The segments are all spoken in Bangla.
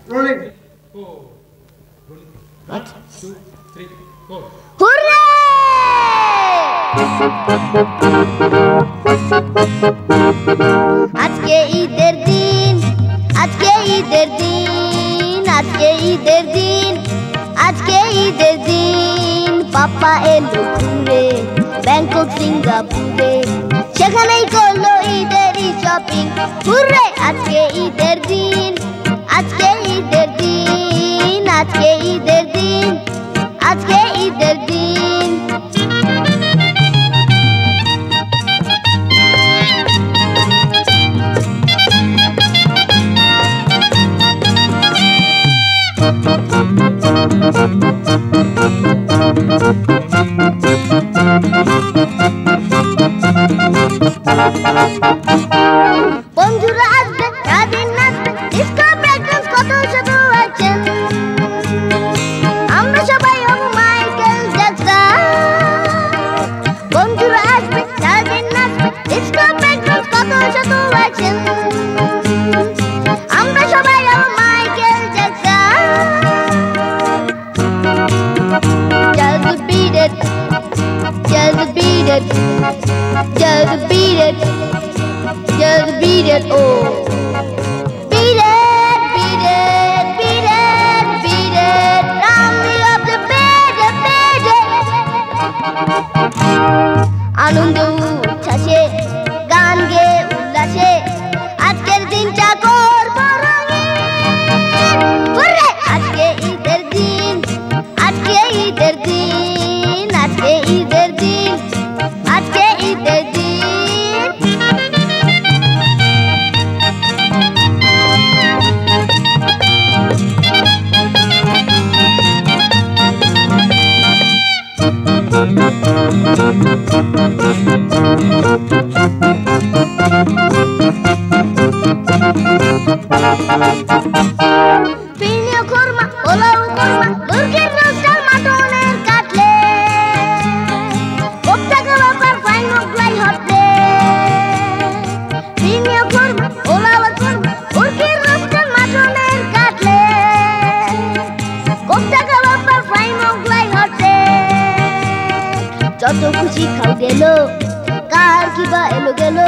Rolling. 1 2 3 4 হুররে! আজকে ঈদের দিন, আজকে ঈদের দিন, আজকে ঈদের দিন, আজকে ঈদের দিন। পাপা এলো ঘুরে ব্যাংকক সিঙ্গাপুরে, সেখানেই করলো ঈদেরই শপিং। হুররে! আজকে ঈদের দিন, আজকে ঈদের দিন, আজকে ঈদের দিন, আজকে ঈদের দিন। বন্ধুরা আসবে, সারাদিন নাচবে, ডিস্কো ব্রেক ডান্স কত শত আছেন। আমরা সবাই হব মাইকেল জ্যাকসন। বন্ধুরা আসবে, সারাদিন নাচবে, ডিস্কো ব্রেক ডান্স কত শত আছেন। আমরা সবাই হব Michael Jackson. Just beat it, just beat it, just beat it, just beat it, oh. Beat it, beat it, beat it, beat it, round me up the beat it, beat it. আনন্দ উচ্ছ্বাসে গান গেয়ে উল্লাসে আজকের দিনটা করব রঙিন। হুররে! আজকে ঈদের দিন, আজকে ঈদের দিন, আজকে ঈদের দিন, আজকে ঈদের দিন। ফিরনিও খুরমা, পোলাও খুরমা, মুরগির রোস্ট আর মাটনের কাটলেট, কোপ্তা কাবাব আর ফ্রাই মোগলাই হটলেট। ফিরনিও খুরমা, পোলাও আর খুরমা, মুরগির রোস্ট আর মাটনের কাটলেট, কোপ্তা কাবাব আর ফ্রাই মোগলাই হটলেট। যত খুশি খাও গেল, কার কি বা এলো গেল,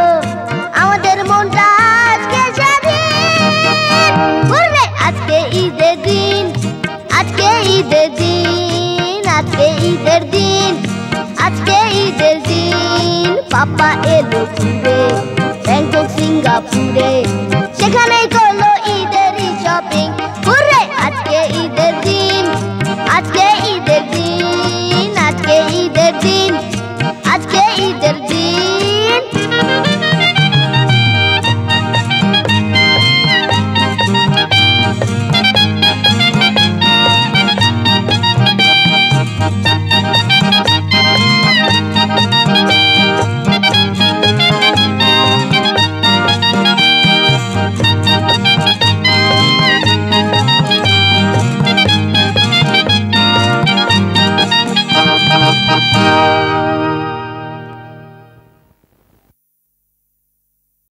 আমাদের মনটা আজকে স্বাধীন। হুররে! আজকে ঈদের দিন, আজকে ঈদের দিন, আজকে ঈদের দিন, আজকে ঈদের দিন। পাপা এলো ঘুরে ব্যাংকক সিঙ্গাপুরে, সেখানে